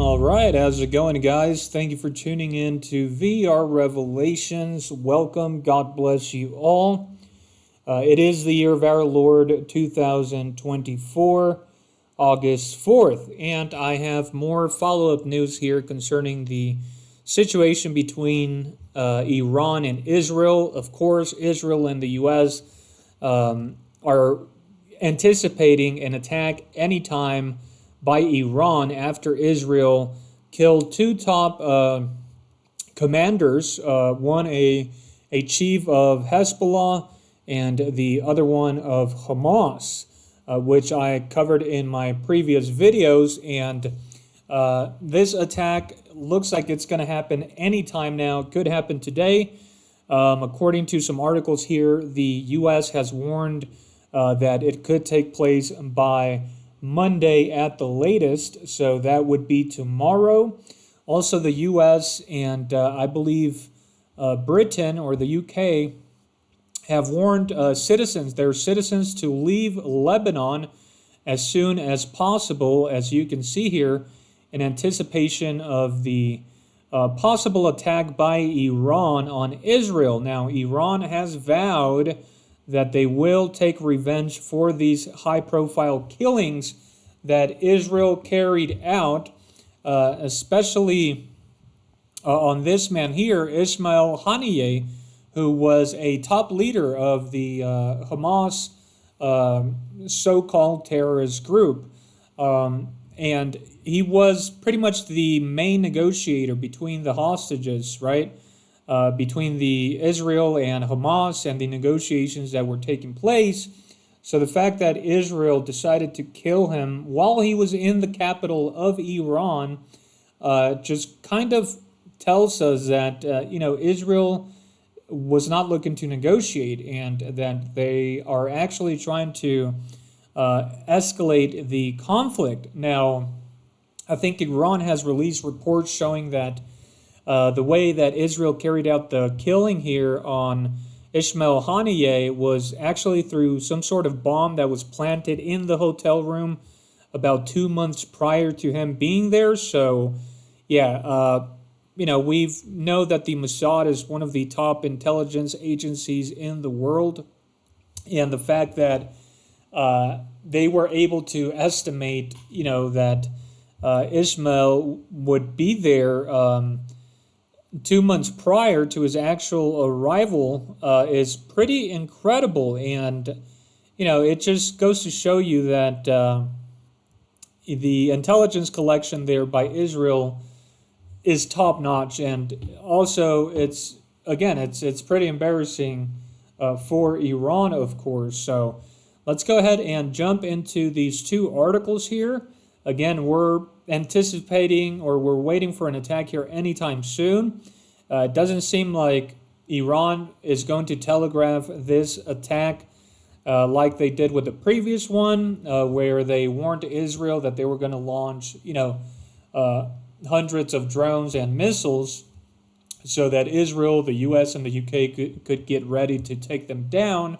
All right, how's it going, guys? Thank you for tuning in to VR Revelations. Welcome. God bless you all. It is the year of our Lord 2024, August 4th, and I have more follow-up news here concerning the situation between Iran and Israel. Of course, Israel and the U.S. Are anticipating an attack anytime by Iran after Israel killed two top commanders, one a chief of Hezbollah and the other one of Hamas, which I covered in my previous videos. And this attack looks like it's going to happen anytime now. It could happen today. According to some articles here, the U.S. has warned that it could take place by Monday at the latest, so that would be tomorrow. Also, the U.S. and I believe Britain or the U.K. have warned their citizens to leave Lebanon as soon as possible, as you can see here, in anticipation of the possible attack by Iran on Israel. Now, Iran has vowed that they will take revenge for these high-profile killings that Israel carried out, especially on this man here, Ismail Haniyeh, who was a top leader of the Hamas so-called terrorist group. And he was pretty much the main negotiator between the hostages, right? Between the Israel and Hamas and the negotiations that were taking place. So the fact that Israel decided to kill him while he was in the capital of Iran just kind of tells us that, Israel was not looking to negotiate and that they are actually trying to escalate the conflict. Now, I think Iran has released reports showing that the way that Israel carried out the killing here on Ismail Haniyeh was actually through some sort of bomb that was planted in the hotel room about 2 months prior to him being there. So, yeah, we know that the Mossad is one of the top intelligence agencies in the world. And the fact that they were able to estimate, that Ismail would be there 2 months prior to his actual arrival is pretty incredible. And, it just goes to show you that the intelligence collection there by Israel is top notch. And also it's pretty embarrassing for Iran, of course. So let's go ahead and jump into these two articles here. Again, we're anticipating or we're waiting for an attack here anytime soon. It doesn't seem like Iran is going to telegraph this attack like they did with the previous one, where they warned Israel that they were going to launch, hundreds of drones and missiles so that Israel, the U.S., and the U.K. could get ready to take them down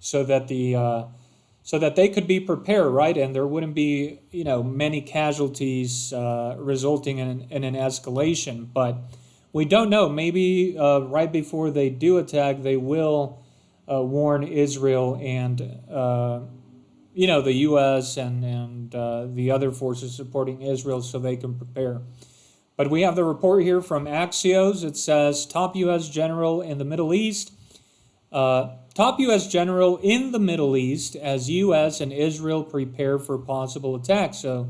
so that they could be prepared, right? And there wouldn't be, many casualties resulting in an escalation. But we don't know. Maybe right before they do attack, they will warn Israel and, the U.S. and the other forces supporting Israel so they can prepare. But we have the report here from Axios. It says, top U.S. general in the Middle East. Top U.S. general in the Middle East as U.S. and Israel prepare for possible attack. So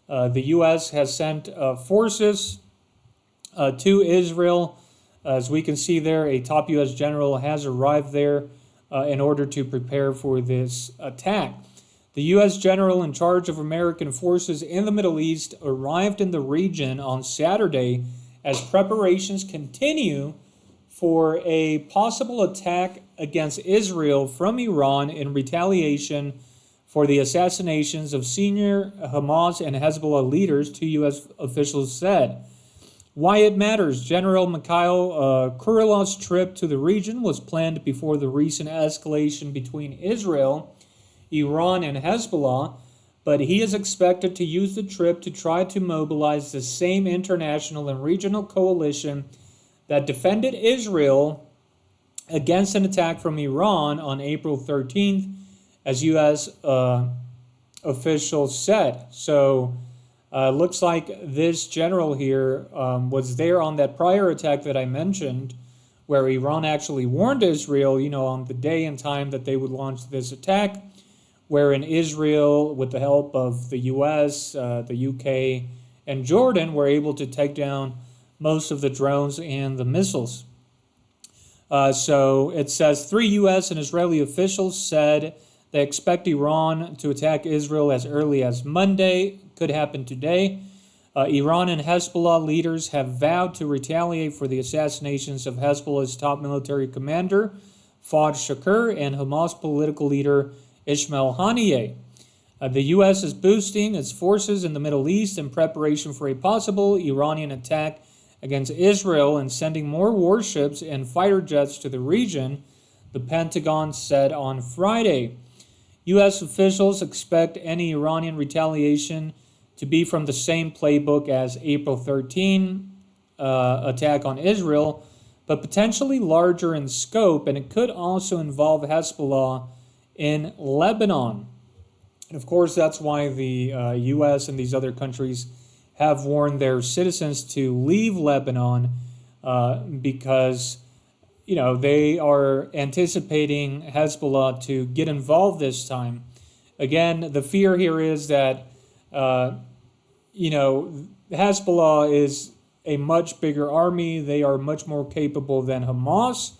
the U.S. has sent forces to Israel. As we can see there, a top U.S. general has arrived there in order to prepare for this attack. The U.S. general in charge of American forces in the Middle East arrived in the region on Saturday as preparations continue for a possible attack against Israel from Iran in retaliation for the assassinations of senior Hamas and Hezbollah leaders, two U.S. officials said. Why it matters. General Mikhail Kurilov's trip to the region was planned before the recent escalation between Israel, Iran, and Hezbollah, but he is expected to use the trip to try to mobilize the same international and regional coalition that defended Israel against an attack from Iran on April 13th, as U.S. Officials said. So looks like this general here was there on that prior attack that I mentioned, where Iran actually warned Israel, on the day and time that they would launch this attack, wherein Israel, with the help of the U.S., the U.K., and Jordan, were able to take down most of the drones and the missiles. So it says 3 U.S. and Israeli officials said they expect Iran to attack Israel as early as Monday. Could happen today. Iran and Hezbollah leaders have vowed to retaliate for the assassinations of Hezbollah's top military commander, Fuad Shakir, and Hamas political leader Ismail Haniyeh. The U.S. is boosting its forces in the Middle East in preparation for a possible Iranian attack against Israel and sending more warships and fighter jets to the region, the Pentagon said on Friday. U.S. officials expect any Iranian retaliation to be from the same playbook as April 13 attack on Israel, but potentially larger in scope, and it could also involve Hezbollah in Lebanon. And of course, that's why the U.S. and these other countries have warned their citizens to leave Lebanon because, they are anticipating Hezbollah to get involved this time. Again, the fear here is that, Hezbollah is a much bigger army. They are much more capable than Hamas.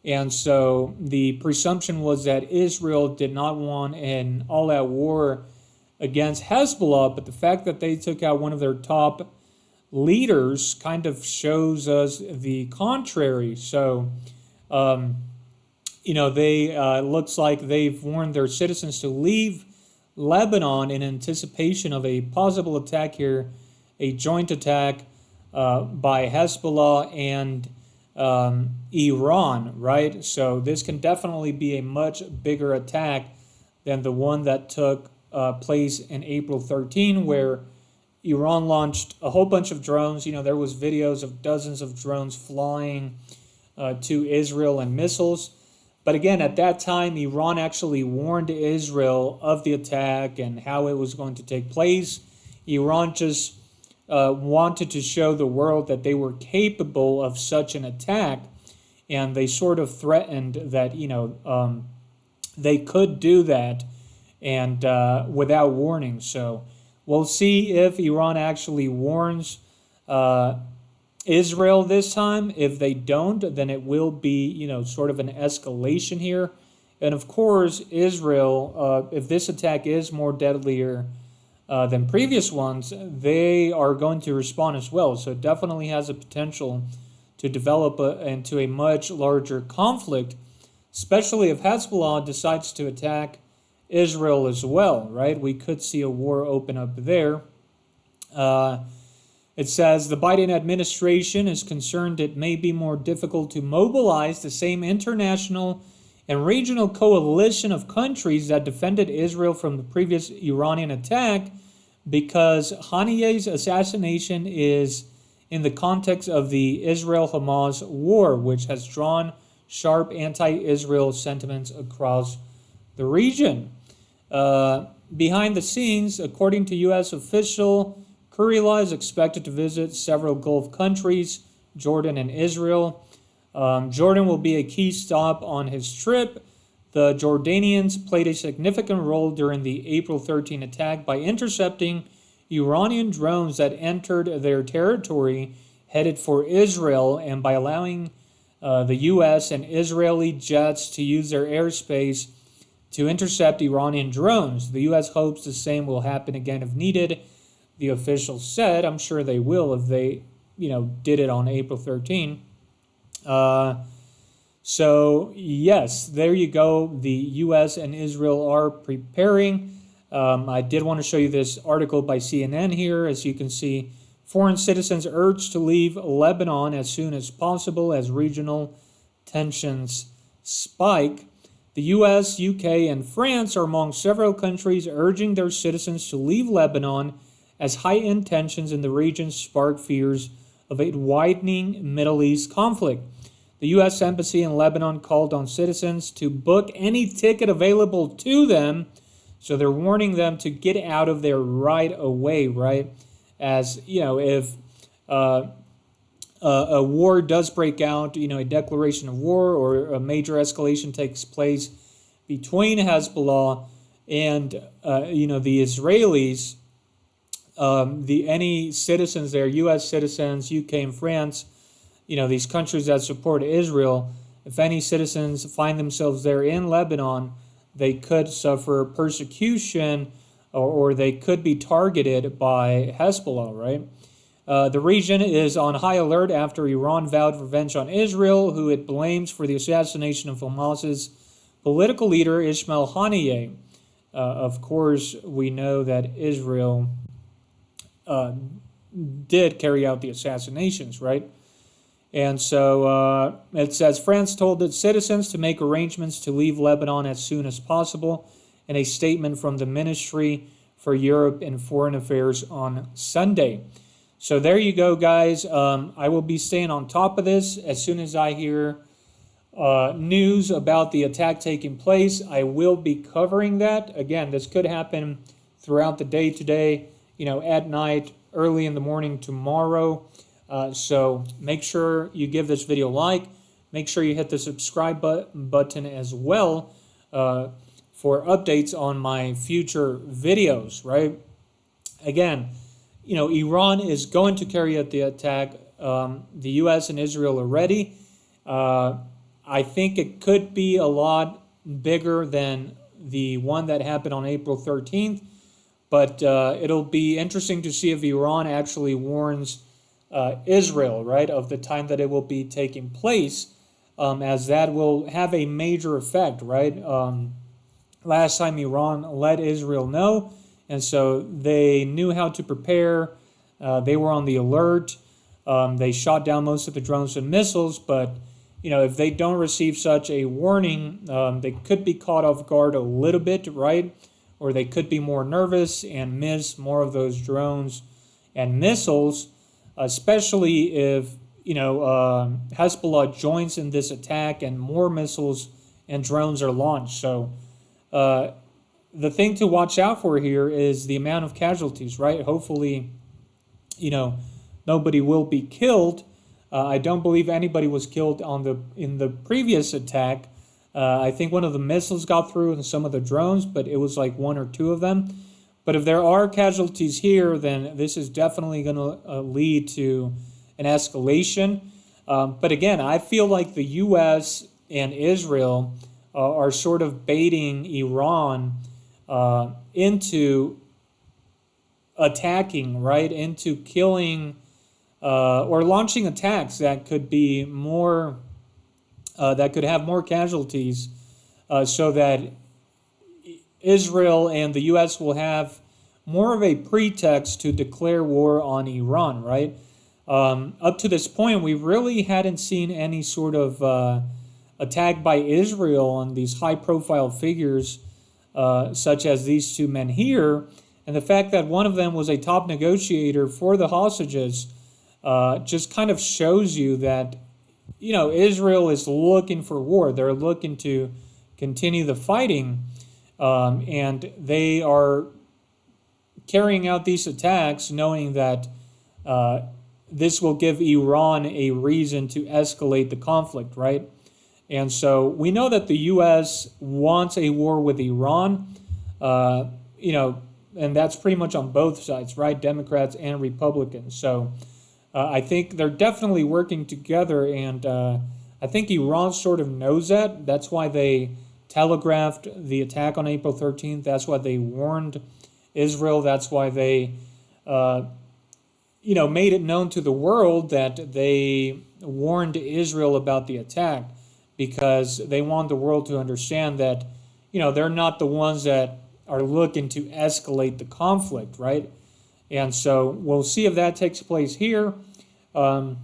And so the presumption was that Israel did not want an all-out war against Hezbollah, but the fact that they took out one of their top leaders kind of shows us the contrary. So, they looks like they've warned their citizens to leave Lebanon in anticipation of a possible attack here, a joint attack by Hezbollah and Iran, right? So this can definitely be a much bigger attack than the one that took place in April 13, where Iran launched a whole bunch of drones. There was videos of dozens of drones flying to Israel and missiles. But again, at that time, Iran actually warned Israel of the attack and how it was going to take place. Iran just wanted to show the world that they were capable of such an attack, and they sort of threatened that, they could do that and without warning. So we'll see if Iran actually warns Israel this time. If they don't, then it will be, sort of an escalation here. And of course, Israel, if this attack is more deadlier than previous ones, they are going to respond as well. So it definitely has a potential to develop into a much larger conflict, especially if Hezbollah decides to attack Israel as well, right? We could see a war open up there. It says the Biden administration is concerned it may be more difficult to mobilize the same international and regional coalition of countries that defended Israel from the previous Iranian attack, because Haniyeh's assassination is in the context of the Israel-Hamas war, which has drawn sharp anti-Israel sentiments across the region. Behind the scenes, according to U.S. official, Kurila is expected to visit several Gulf countries, Jordan and Israel. Jordan will be a key stop on his trip. The Jordanians played a significant role during the April 13 attack by intercepting Iranian drones that entered their territory headed for Israel, and by allowing the U.S. and Israeli jets to use their airspace to intercept Iranian drones. The U.S. hopes the same will happen again if needed, the officials said. I'm sure they will if they, did it on April 13. So, yes, there you go. The U.S. and Israel are preparing. I did want to show you this article by CNN here. As you can see, foreign citizens urged to leave Lebanon as soon as possible as regional tensions spike. The US, UK, and France are among several countries urging their citizens to leave Lebanon as heightened tensions in the region spark fears of a widening Middle East conflict. The U.S. Embassy in Lebanon called on citizens to book any ticket available to them, so they're warning them to get out of there right away, right? As, if a war does break out, a declaration of war or a major escalation takes place between Hezbollah and, the Israelis, any citizens there, U.S. citizens, UK and France, these countries that support Israel, if any citizens find themselves there in Lebanon, they could suffer persecution or they could be targeted by Hezbollah, right? The region is on high alert after Iran vowed revenge on Israel, who it blames for the assassination of Hamas's political leader, Ismail Haniyeh. Of course, we know that Israel did carry out the assassinations, right? And so it says France told its citizens to make arrangements to leave Lebanon as soon as possible in a statement from the Ministry for Europe and Foreign Affairs on Sunday. So there you go, guys. I will be staying on top of this. As soon as I hear news about the attack taking place, I will be covering that. Again, this could happen throughout the day today, at night, early in the morning tomorrow. So make sure you give this video a like. Make sure you hit the subscribe button as well for updates on my future videos, right? Again, Iran is going to carry out the attack. The U.S. and Israel are ready. I think it could be a lot bigger than the one that happened on April 13th, but it'll be interesting to see if Iran actually warns Israel, right, of the time that it will be taking place, as that will have a major effect, right? Last time Iran let Israel know, and so they knew how to prepare. They were on the alert. They shot down most of the drones and missiles, but if they don't receive such a warning, they could be caught off guard a little bit, right? Or they could be more nervous and miss more of those drones and missiles, especially if Hezbollah joins in this attack and more missiles and drones are launched. So the thing to watch out for here is the amount of casualties, right? Hopefully, nobody will be killed. I don't believe anybody was killed in the previous attack. I think one of the missiles got through and some of the drones, but it was like one or two of them. But if there are casualties here, then this is definitely going to lead to an escalation. But again, I feel like the U.S. and Israel are sort of baiting Iran into attacking, right? Into killing or launching attacks that could be more, that could have more casualties, so that Israel and the U.S. will have more of a pretext to declare war on Iran, right? Up to this point, we really hadn't seen any sort of attack by Israel on these high-profile figures, such as these two men here. And the fact that one of them was a top negotiator for the hostages just kind of shows you that, Israel is looking for war. They're looking to continue the fighting, and they are carrying out these attacks knowing that this will give Iran a reason to escalate the conflict, right? And so we know that the U.S. wants a war with Iran, and that's pretty much on both sides, right? Democrats and Republicans. So I think they're definitely working together, and I think Iran sort of knows that. That's why they telegraphed the attack on April 13th. That's why they warned Israel. That's why they, made it known to the world that they warned Israel about the attack, because they want the world to understand that, they're not the ones that are looking to escalate the conflict, right? And so we'll see if that takes place here. I'm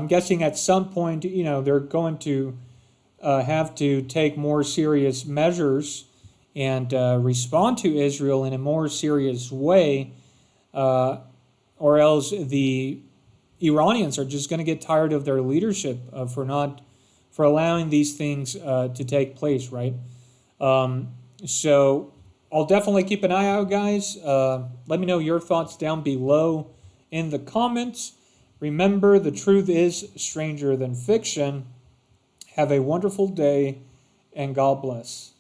guessing at some point, they're going to have to take more serious measures and respond to Israel in a more serious way, or else the Iranians are just going to get tired of their leadership for allowing these things to take place, right? So I'll definitely keep an eye out, guys. Let me know your thoughts down below in the comments. Remember, the truth is stranger than fiction. Have a wonderful day, and God bless.